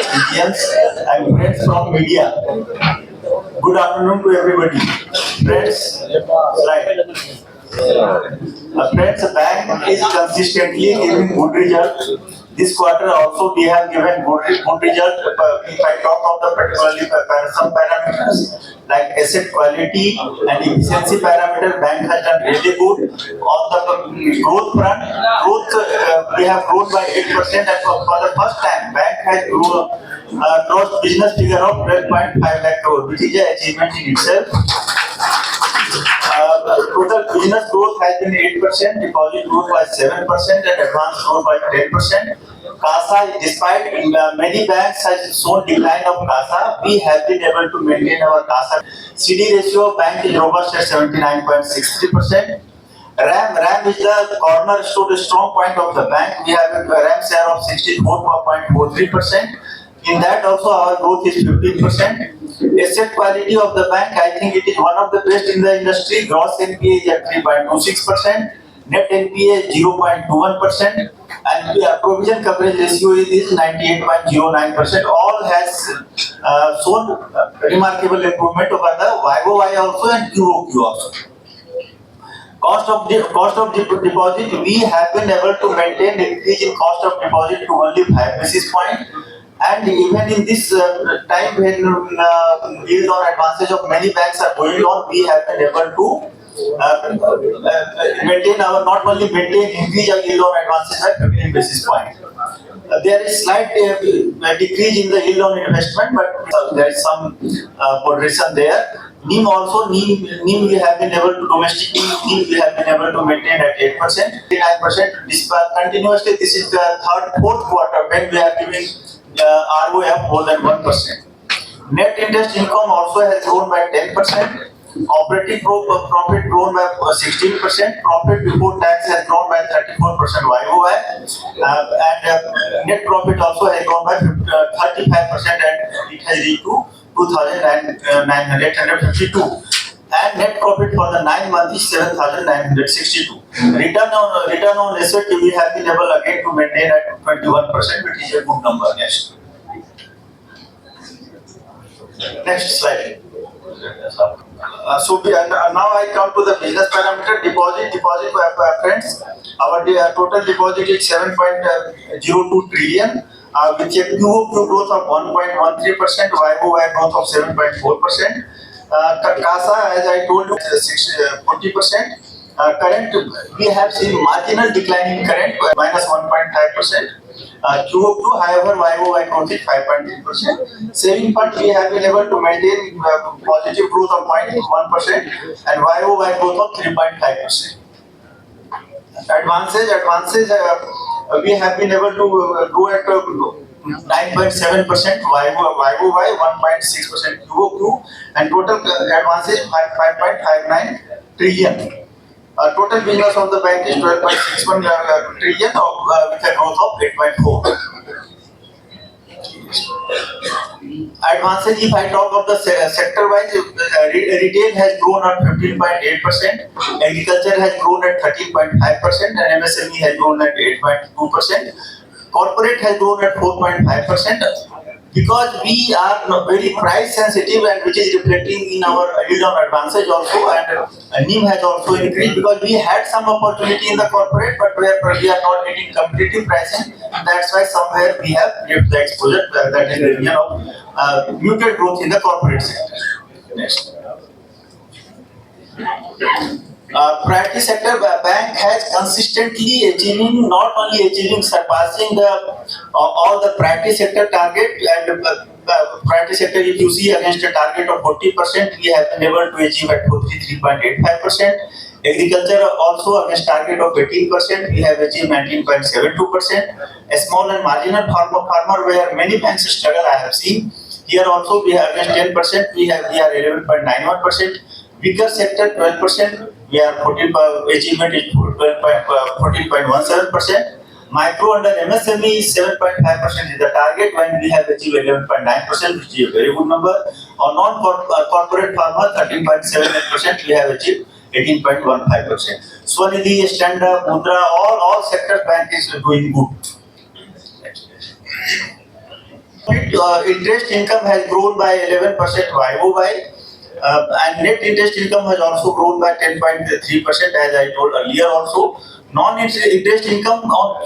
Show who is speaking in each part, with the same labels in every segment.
Speaker 1: citizens and friends from media. Good afternoon to everybody. Friends, right. Friends, the bank is consistently giving good results. This quarter also we have given good result. If I talk of the particularly some parameters like asset quality and efficiency parameter, bank has done really good. On the growth front, we have grown by 8%, and for the first time, bank has crossed business figure of 12.5 lakh crore, which is an achievement in itself. Total business growth has been 8%, deposit growth by 7%, and advance growth by 10%. CASA, despite many banks has shown decline of CASA, we have been able to maintain our CASA. CD ratio of bank is robust at 79.63%. RAM is the cornerstone, strong point of the bank. We have a RAM share of 64.43%. In that also our growth is 15%. Asset quality of the bank, I think it is one of the best in the industry. Gross NPA is at 3.26%, net NPA is 0.21%, and provision coverage ratio is 98.09%. All has shown remarkable improvement over the YOY also and QOQ also. Cost of deposit, we have been able to maintain increase in cost of deposit to only 5 basis points. And even in this time when yield on advances of many banks are going on, we have been able to maintain our, not only maintain, increase our yield on advances at 15 basis points. There is slight decrease in the yield on investment, but there is some progression there. NIM also, NIM we have been able to domestically, NIM we have been able to maintain at 8%, 9%. Continuously, this is the fourth quarter when we are giving ROA of more than 1%. Net interest income also has grown by 10%. Operating profit grown by 16%. Profit before tax has grown by 34% YOY. And net profit also has grown by 35%, and it has reached to 2,952. And net profit for the 9 months is 7,962. Return on asset we have been able again to maintain at 21%, which is a good number. Next slide. Now I come to the business parameter. Deposit friends. Our total deposit is 7.02 trillion. With a QOQ growth of 1.13%, YOY growth of 7.4%. CASA, as I told you, 40%. Current, we have seen marginal decline in current, minus 1.5%. QOQ, however, YOY growth is 5.3%. Saving fund, we have been able to maintain positive growth of 0.1% and YOY growth of 3.5%. Advances, we have been able to grow at 9.7% YOY, 1.6% QOQ, and total advances 5.59 trillion. Total business of the bank is 12.61 trillion with a growth of 8.4. Advances, if I talk of the sector-wise, retail has grown at 15.8%, agriculture has grown at 13.5%, and MSME has grown at 8.2%. Corporate has grown at 4.5%. Because we are very price sensitive, and which is reflecting in our yield on advances also, and NIM has also increased because we had some opportunity in the corporate, but where we are not getting competitive pricing. That's why somewhere we have left the exposure, that is the region of muted growth in the corporate sector. Next. Priority sector bank has consistently achieving, not only achieving, surpassing all the priority sector target, and priority sector, if you see, against a target of 40%, we have been able to achieve at 43.85%. Agriculture also against target of 18%, we have achieved 19.72%. A small and marginal farmer where many banks struggle, I have seen. Here also we have against 10%, we are 11.91%. Weaker sector 12%, we are achievement is 14.17%. Micro under MSME is 7.5% is the target, when we have achieved 11.9%, which is a very good number. On non-corporate farmer 13.78%, we have achieved 18.15%. Swanidhi, Stand Up, Mudra, all sector bank is doing good. Interest income has grown by 11% YOY, and net interest income has also grown by 10.3%, as I told earlier also. Non-interest income on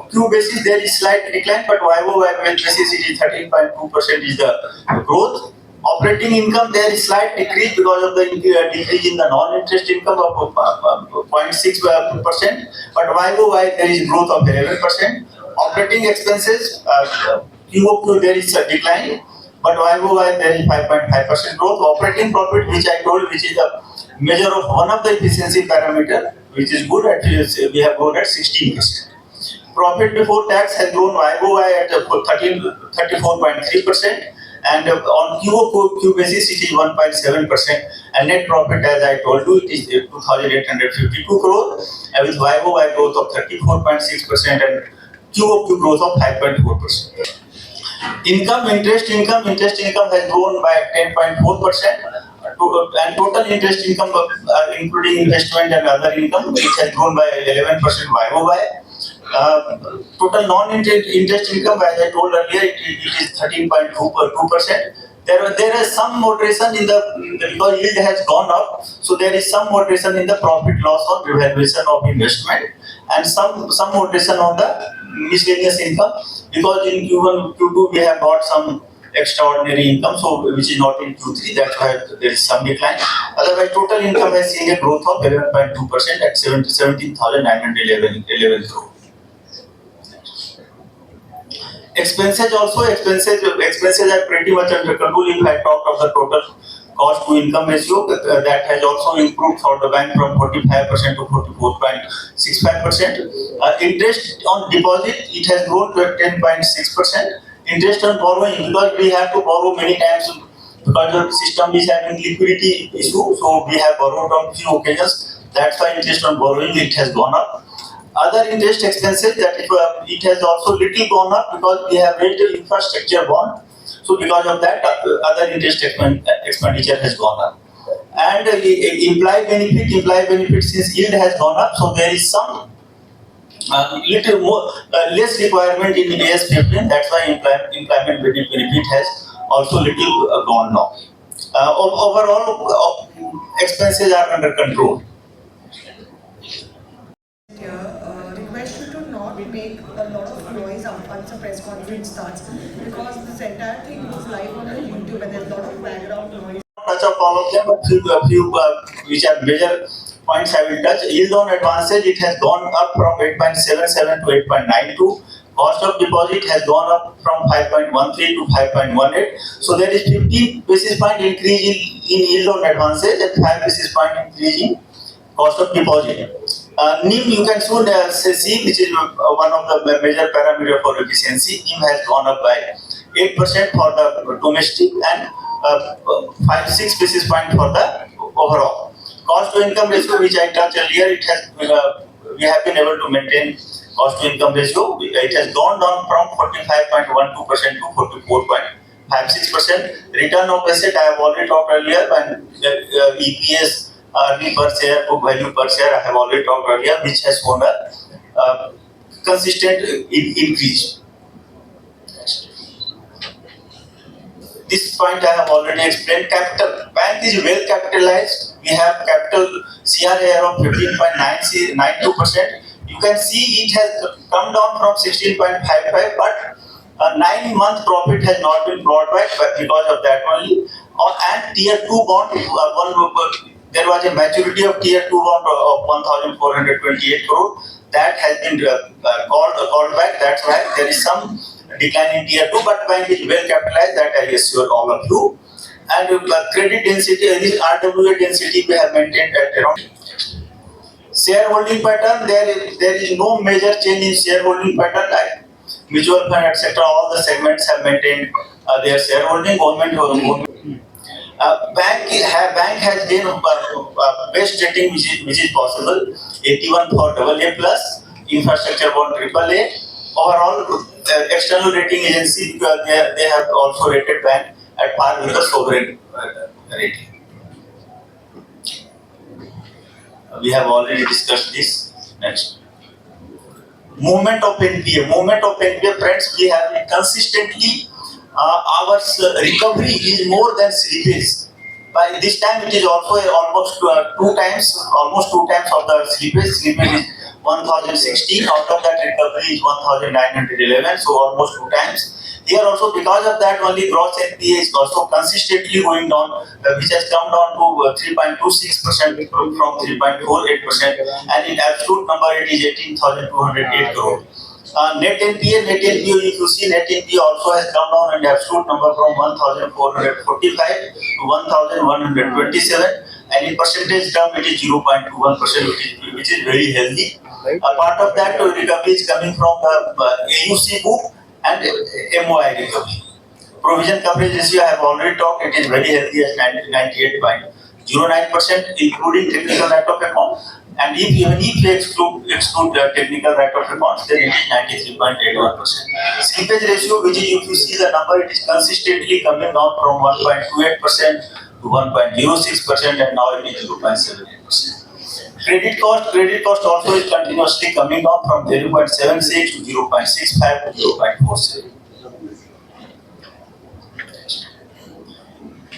Speaker 1: Q basis there is slight decline, but YOY basis it is 13.2% is the growth. Operating income there is slight decrease because of the decrease in the non-interest income of 0.6%, but YOY there is growth of 11%. Operating expenses, QOQ there is a decline, but YOY there is 5.5% growth. Operating profit, which I told, which is a measure of one of the efficiency parameter, which is good at, we have grown at 16%. Profit before tax has grown YOY at 34.3%, and on QOQ basis it is 1.7%, and net profit, as I told you, it is 2,852 crore, and with YOY growth of 34.6% and QOQ growth of 5.4%. Interest income has grown by 10.4%, and total interest income, including investment and other income, which has grown by 11% YOY. Total non-interest income, as I told earlier, it is 13.2%. There is some moderation in the, because yield has gone up, so there is some moderation in the profit loss on revaluation of investment, and some moderation on the miscellaneous income, because in Q1, Q2 we have got some extraordinary income, so which is not in Q3. That's why there is some decline. Otherwise, total income has seen a growth of 11.2% at 17,911 crore. Expenses are pretty much under control. If I talk of the total cost to income ratio, that has also improved for the bank from 45% to 44.65%. Interest on deposit, it has grown to 10.6%. Interest on borrowing, because we have to borrow many times because the system is having liquidity issue, so we have borrowed on few occasions. That's why interest on borrowing, it has gone up. Other interest expenses, that it has also little gone up because we have raised the infrastructure bond. So because of that, other interest expenditure has gone up. And employee benefit, since yield has gone up, so there is some little more less requirement in AS 15. That's why employment benefit has also little gone down. Overall, expenses are under control.
Speaker 2: Request you to not make a lot of noise once the press conference starts, because this entire thing is live on the YouTube and there's a lot of background noise.
Speaker 1: Touch of all of them, but few which are major points I will touch. Yield on advances, it has gone up from 8.77 to 8.92. Cost of deposit has gone up from 5.13 to 5.18. So there is 50 basis point increase in yield on advances and 5 basis point increase in cost of deposit. NIM, you can soon see, which is one of the major parameter for efficiency. NIM has gone up by 8% for the domestic and 5-6 basis point for the overall. Cost to income ratio, which I touched earlier, it has we have been able to maintain cost to income ratio. It has gone down from 45.12% to 44.56%. Return of asset, I have already talked earlier, and EPS, earning per share, book value per share, I have already talked earlier, which has shown a consistent increase. This point I have already explained. Capital, bank is well capitalized. We have capital CRAR of 15.92%. You can see it has come down from 16.55, but 9-month profit has not been brought back, but because of that only. And tier 2 bond, there was a maturity of tier 2 bond of 1,428 crore. That has been called back. That's why there is some decline in tier 2, but bank is well capitalized, that I assure all of you. And credit density, this RWA density we have maintained at around. Shareholding pattern, there is no major change in shareholding pattern. Like mutual fund, etc., all the segments have maintained their shareholding. Bank has been best rating which is possible. 81 for AA plus, infrastructure bond AAA. Overall, external rating agency, they have also rated bank at par with the sovereign rating. We have already discussed this. Next. Movement of NPA, friends, we have been consistently recovery is more than slippage. By this time, it is also almost two times of the slippage. Slippage is 1016. Out of that, recovery is 1911. So almost two times. Here also, because of that, only gross NPA is also consistently going down, which has come down to 3.26% from 3.48%, and in absolute number, it is 18,208 crore. Net NPA, if you see, net NPA also has come down in absolute number from 1,445 to 1,127, and in percentage term, it is 0.21%, which is very healthy. A part of that recovery is coming from the AUC book and MOI recovery. Provision coverage ratio I have already talked, it is very healthy as 98.09%, including technical write-off account. And even if you exclude the technical write-off accounts, then it is 93.81%. Slippage ratio, which is, if you see the number, it is consistently coming down from 1.28% to 1.06%, and now it is 0.78%. Credit cost also is continuously coming down from 0.76 to 0.65 to 0.47.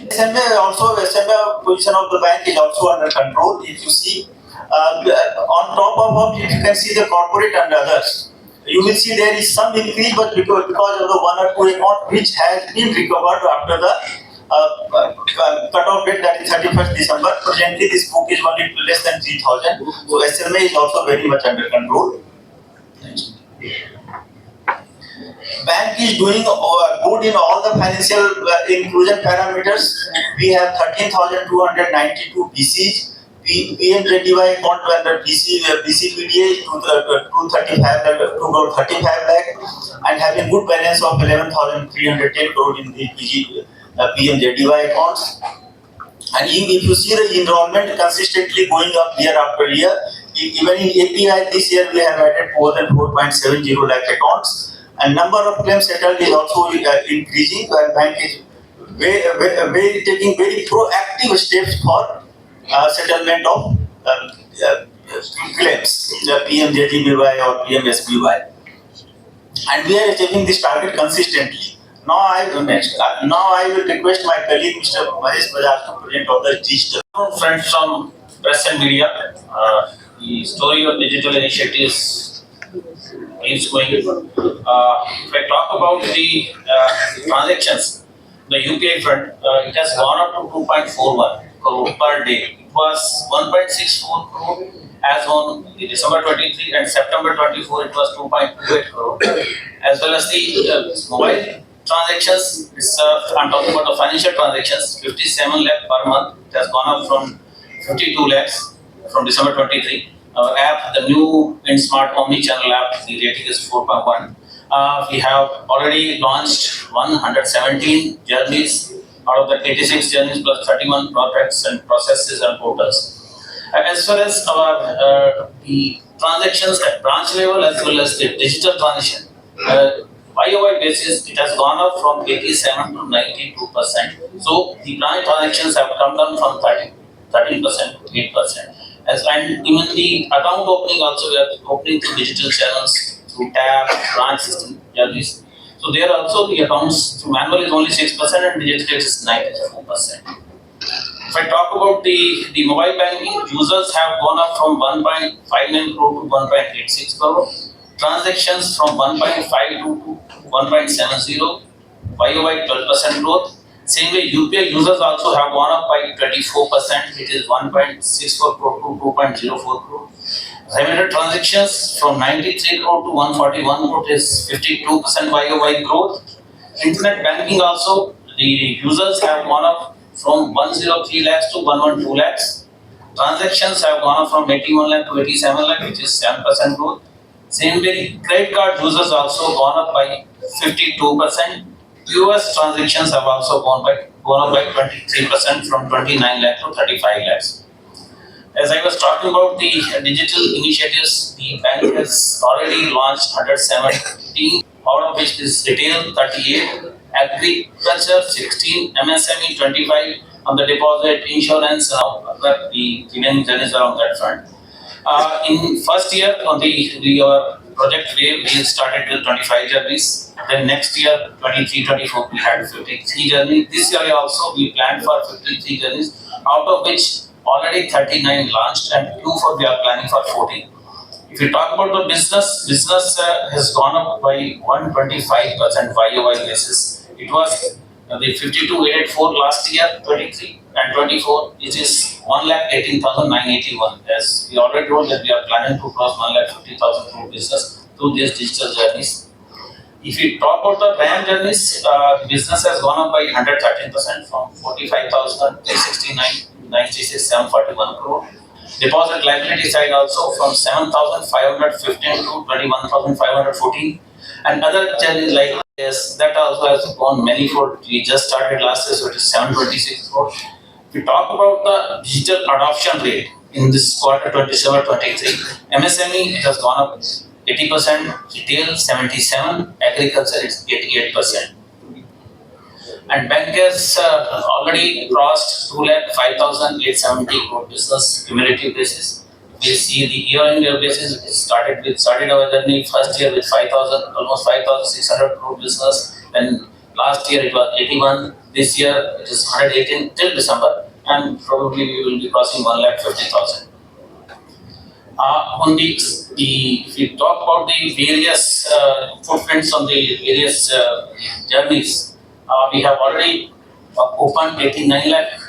Speaker 1: SMA position of the bank is also under control. If you see, on top of it, you can see the corporate and others. You will see there is some increase, but because of the one or two account which has been recovered after the cut-off date, that is 31st December. Presently, this book is only less than 3,000. So SMA is also very much under control. Bank is doing good in all the financial inclusion parameters. We have 13,292 BCs. PMJDY account under BCPDA is 235 lakh, and having good balance of 11,310 crore in the PMJDY accounts. And if you see the enrollment consistently going up year after year, even in API this year we have added more than 4.70 lakh accounts, and number of claims settled is also increasing. And bank is taking very proactive steps for settlement of claims, the PMJDY or PMSBY, and we are achieving this target consistently. Now I will request my colleague Mr. Mahesh Bajaj to present on the digital.
Speaker 3: Friends from press and media, the story of digital initiatives is going. If I talk about the transactions, the UPI front, it has gone up to 2.41 crore per day. It was 1.64 crore as on December 23, and September 24 it was 2.28 crore. As well as the mobile transactions, I'm talking about the financial transactions, 57 lakh per month. It has gone up from 52 lakhs from December 23. Our app, the new InSmart Omni-channel app, the rating is 4.1. We have already launched 117 journeys out of the 86 journeys plus 31 projects and processes and portals. As far as our the transactions at branch level as well as the digital transition, YOY basis, it has gone up from 87 to 92%. So the branch transactions have come down from 13% to 8%. And even the account opening also, we are opening through digital channels, through tab, branch system journeys. So there also the accounts through manual is only 6% and digital is 94%. If I talk about the mobile banking, users have gone up from 1.59 crore to 1.86 crore. Transactions from 1.52 to 1.70, YOY 12% growth. Same way, UPI users also have gone up by 24%, it is 1.64 crore to 2.04 crore. Remitter transactions from 93 crore to 141 crore is 52% YOY growth. Internet banking also, the users have gone up from 103 lakhs to 112 lakhs. Transactions have gone up from 81 lakh to 87 lakh, which is 7% growth. Same way, credit card users also gone up by 52%. US transactions have also gone up by 23% from 29 lakh to 35 lakhs. As I was talking about the digital initiatives, the bank has already launched 117, out of which is retail 38, agriculture 16, MSME 25, on the deposit, insurance, the remaining journeys are on that front. In first year, on our project we started with 25 journeys. Then next year, 23-24, we had 53 journeys. This year also we planned for 53 journeys, out of which already 39 launched and Q4 we are planning for 14. If you talk about the business has gone up by 125% YOY basis. It was the 52,884 last year, 23 and 24, which is 1,18,981. As we already told that we are planning to cross 1,50,000 crore business through these digital journeys. If you talk about the RAM journeys, business has gone up by 113% from 45,369 to 96,741 crore. Deposit liability side also from 7,515 to 21,514. And other journeys like this, that also has gone manifold. We just started last year, so it is 726 crore. If we talk about the digital adoption rate in this quarter 27-23, MSME it has gone up 80%, retail 77%, agriculture is 88%. And bank has already crossed 2,05,870 crore business cumulative basis. We see the year-on-year basis. It started our journey first year with 5,000, almost 5,600 crore business. Then last year it was 81. This year it is 118 till December, and probably we will be crossing 1,50,000. On if we talk about the various footprints on the various journeys, we have already opened 89 lakh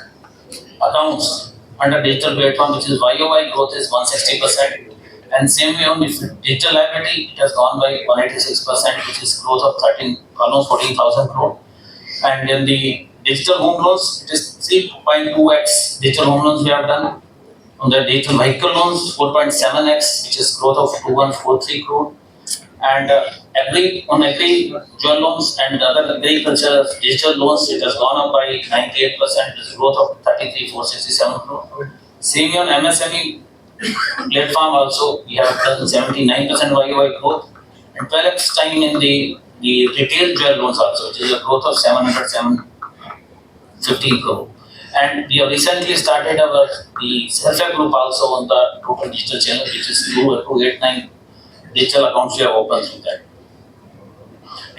Speaker 3: accounts under digital platform, which is YOY growth is 160%. And same way on digital liability, it has gone by 186%, which is growth of almost 14,000 crore. And in the digital home loans, it is 3.2x digital home loans we have done. On the digital vehicle loans, 4.7x, which is growth of 2143 crore. And on every jewel loans and other agriculture digital loans, it has gone up by 98%, which is growth of 33,467 crore. Same on MSME platform also, we have done 79% YOY growth, and 12x time in the retail jewel loans also, which is a growth of 715 crore. And we have recently started the self-help group also on the total digital channel, which is 289 digital accounts we have opened through that.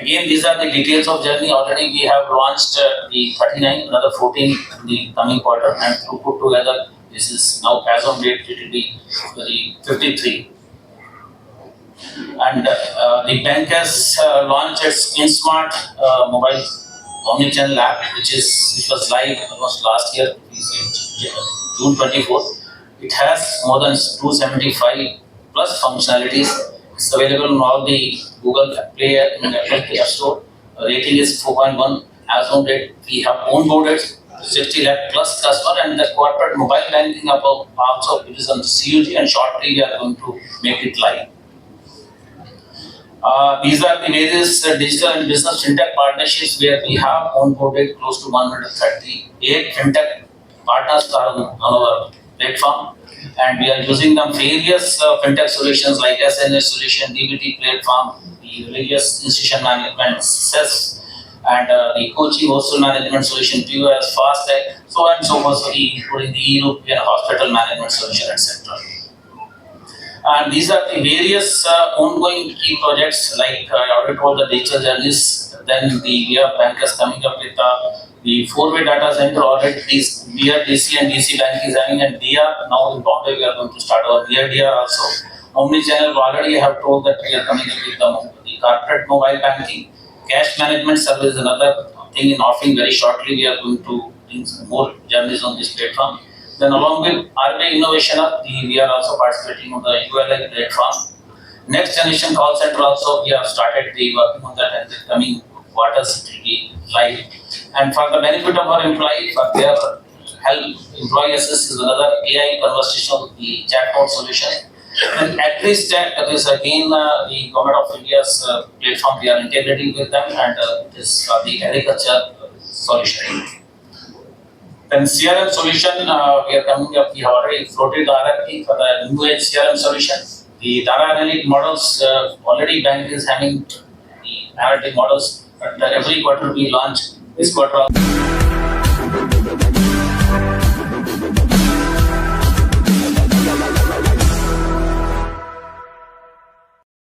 Speaker 3: Again, these are the details of journey. Already we have launched the 39, another 14 in the coming quarter, and to put together, this is now as of date, it will be the 53. And the bank has launched its InSmart mobile omnichannel app, which was live almost last year, June 24th. It has more than 275 plus functionalities. It's available on all the Google Play and Apple Play Store. Rating is 4.1. As on date, we have onboarded 60 lakh plus customer, and the corporate mobile banking also it is on CUG, and shortly we are going to make it live. These are the various digital and business fintech partnerships where we have onboarded close to 138 fintech partners on our platform, and we are using them various fintech solutions like SNS solution, DBT platform, the religious institution management, SES, and the coaching hostel management solution, POS, FastTech, so on and so forth, including the European hospital management solution, etc. And these are the various ongoing key projects, like I already told the digital journeys. Then we have bankers coming up with the four-way data center already. DR, DC and DC bank is having, and DR now in Bombay we are going to start our DR also. Omnichannel already I have told that we are coming up with the corporate mobile banking. Cash management service is another thing in offering very shortly. We are going to bring some more journeys on this platform. Then along with RBI Innovation Hub, we are also participating on the ULI platform. Next generation call center also, we have started working on that, and the coming quarters it will be live. And for the benefit of our employees, for their help, employee assist is another AI conversational chatbot solution. And at least that is again the Government of India's platform, we are integrating with them, and this the agriculture solution. Then CRM solution, we are coming up, we have already floated the RFP for the new age CRM solution. The data analytic models, already bank is having the analytic models, but every quarter we launch this quarter.